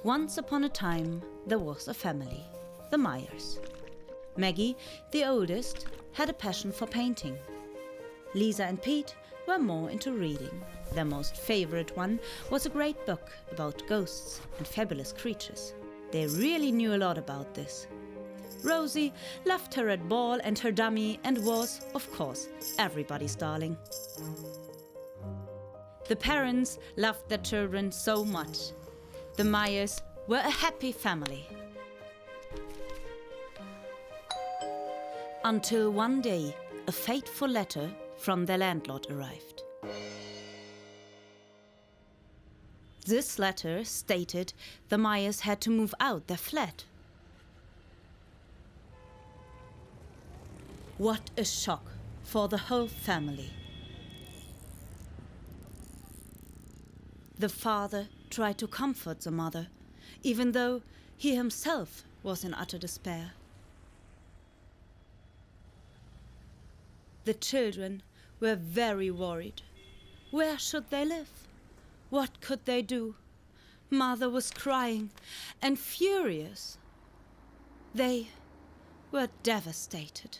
Once upon a time, there was a family, the Meyers. Maggie, the oldest, had a passion for painting. Lisa and Pete were more into reading. Their most favorite one was a great book about ghosts and fabulous creatures. They really knew a lot about this. Rosie loved her red ball and her dummy and was, of course, everybody's darling. The parents loved their children so much. The Meyers were a happy family. Until one day, a fateful letter from their landlord arrived. This letter stated the Meyers had to move out their flat. What a shock for the whole family. The father tried to comfort the mother, even though he himself was in utter despair. The children were very worried. Where should they live? What could they do? Mother was crying and furious. They were devastated.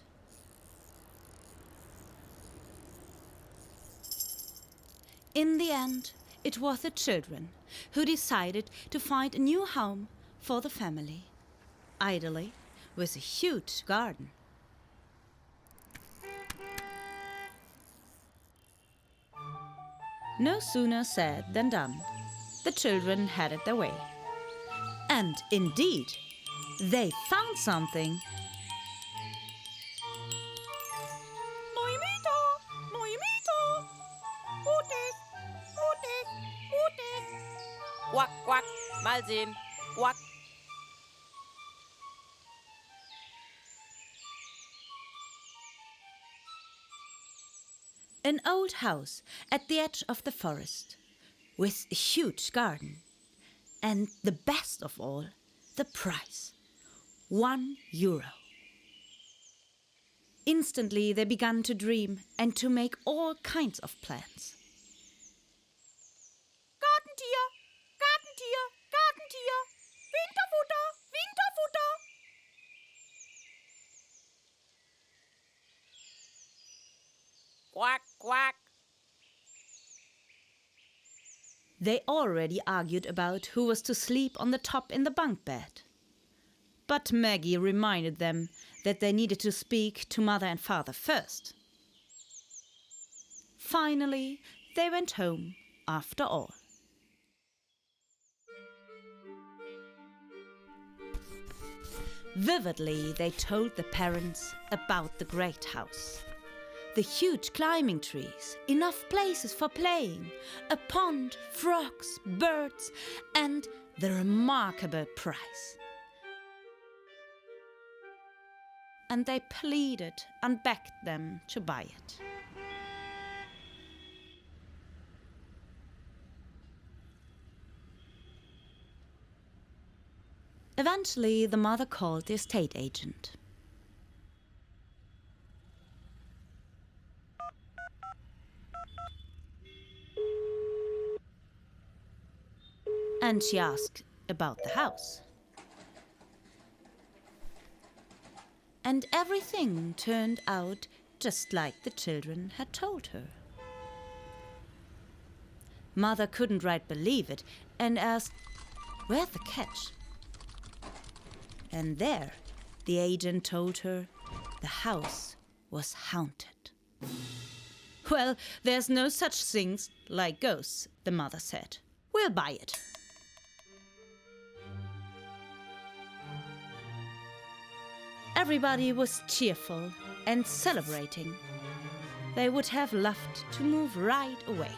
In the end, it was the children who decided to find a new home for the family, ideally with a huge garden. No sooner said than done. The children headed their way. And indeed, they found something. Quack, quack, mal sehen, quack. An old house at the edge of the forest, with a huge garden. And the best of all, the price. €1. Instantly they began to dream and to make all kinds of plans. Gartentier, Gartentier, Gartentier, Winterfutter, Winterfutter. Quack, quack. They already argued about who was to sleep on the top in the bunk bed. But Maggie reminded them that they needed to speak to Mother and Father first. Finally, they went home after all. Vividly, they told the parents about the great house. The huge climbing trees, enough places for playing, a pond, frogs, birds, and the remarkable price. And they pleaded and begged them to buy it. Eventually, the mother called the estate agent. And she asked about the house. And everything turned out just like the children had told her. Mother couldn't right believe it and asked, "Where's the catch?" And there, the agent told her the house was haunted. "Well, there's no such things like ghosts," the mother said. "We'll buy it." Everybody was cheerful and celebrating. They would have loved to move right away.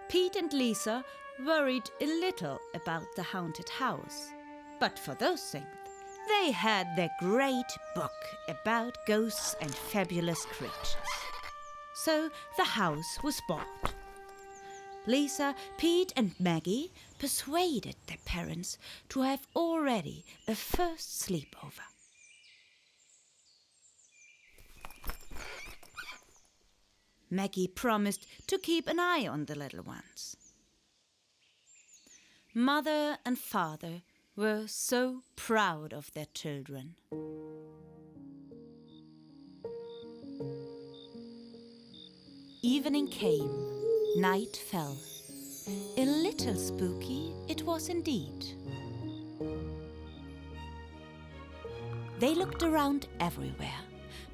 Pete and Lisa worried a little about the haunted house. But for those things, they had their great book about ghosts and fabulous creatures. So the house was bought. Lisa, Pete and Maggie persuaded their parents to have already a first sleepover. Maggie promised to keep an eye on the little ones. Mother and father were so proud of their children. Evening came, night fell. A little spooky it was indeed. They looked around everywhere,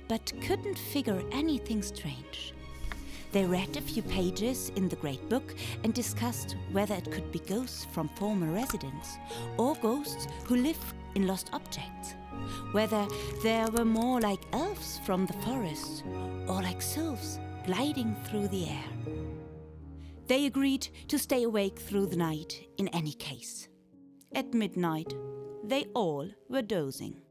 but couldn't figure anything strange. They read a few pages in the Great Book and discussed whether it could be ghosts from former residents or ghosts who live in lost objects, whether there were more like elves from the forest or like sylphs gliding through the air. They agreed to stay awake through the night in any case. At midnight, they all were dozing.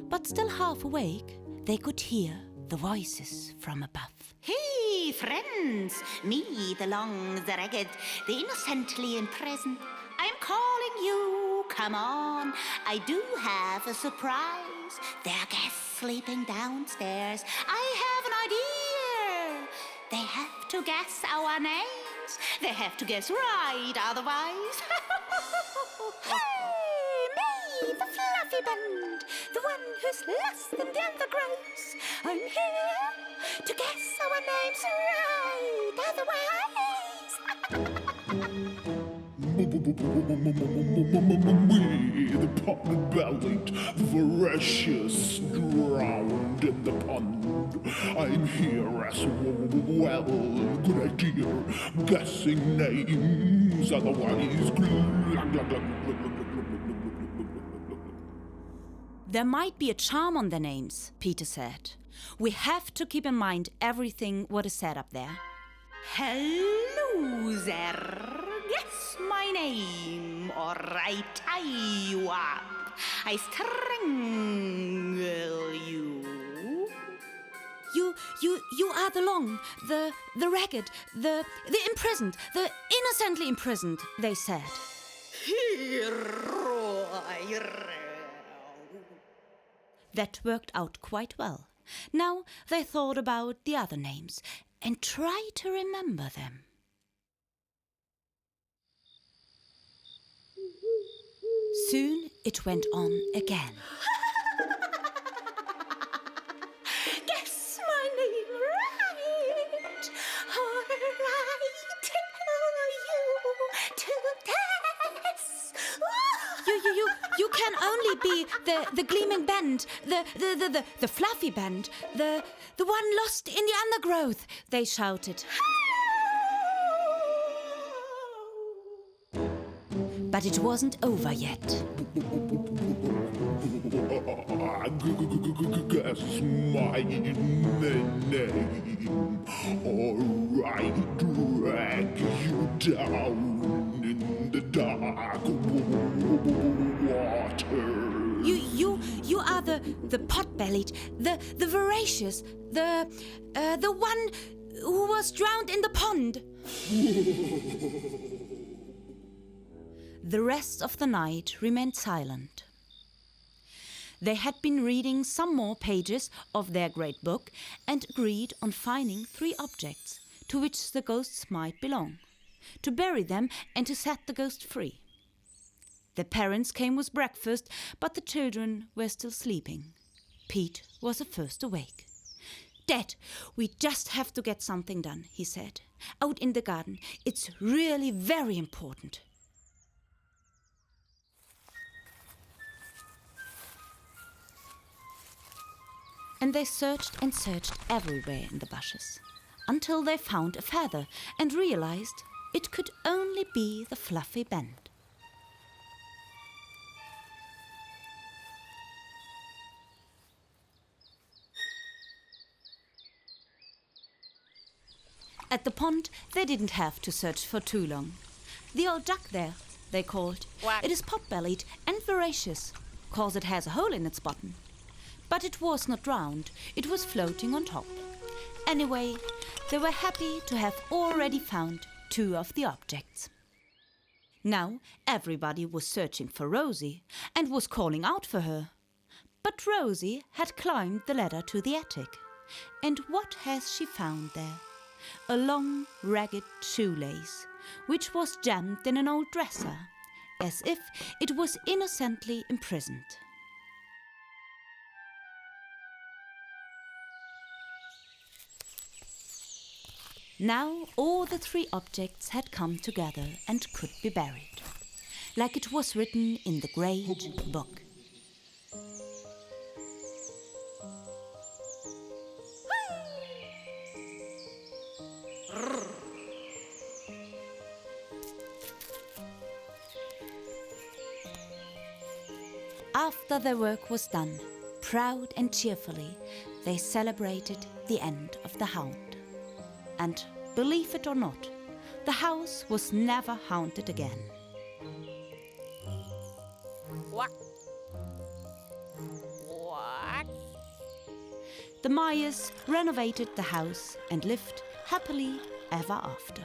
But still half awake, they could hear the voices from above. Hey, friends! Me, the long, the ragged, the innocently imprisoned. I'm calling you, come on. I do have a surprise. There are guests sleeping downstairs. I have an idea. They have to guess our names. They have to guess right, otherwise. Hey, me, the fluffy band, the one who's lost in the undergrass. I'm here to guess our names right, otherwise. Me, the pot-bellied, voracious, drowned in the pond. I'm here as well, good idea, guessing names, otherwise. There might be a charm on their names, Peter said. We have to keep in mind everything what is said up there. Hello there. Guess my name, or I tie you up. I strangle you. You are the long, the ragged, the imprisoned, the innocently imprisoned, they said. That worked out quite well. Now they thought about the other names and tried to remember them. Soon it went on again. Guess my name right, or I tell you to guess. You can only be the gleaming band, the fluffy band, the one lost in the undergrowth, they shouted. But it wasn't over yet. Guess my name, or I drag you down in the dark water. You are the pot-bellied, the voracious, the one who was drowned in the pond. The rest of the night remained silent. They had been reading some more pages of their great book and agreed on finding 3 objects to which the ghosts might belong, to bury them and to set the ghost free. The parents came with breakfast, but the children were still sleeping. Pete was the first awake. "Dad, we just have to get something done," he said. "Out in the garden. It's really very important." And they searched and searched everywhere in the bushes, until they found a feather and realized it could only be the fluffy band. At the pond, they didn't have to search for too long. "The old duck there," they called. Quack. "It is pot-bellied and voracious, 'cause it has a hole in its bottom." But it was not drowned, it was floating on top. Anyway, they were happy to have already found 2 of the objects. Now everybody was searching for Rosie and was calling out for her. But Rosie had climbed the ladder to the attic. And what has she found there? a long, ragged shoelace, which was jammed in an old dresser, as if it was innocently imprisoned. Now all the three objects had come together and could be buried, like it was written in the great book. After their work was done, proud and cheerfully, they celebrated the end of the hound. And, believe it or not, the house was never haunted again. Quack. Quack. The Myers renovated the house and lived happily ever after.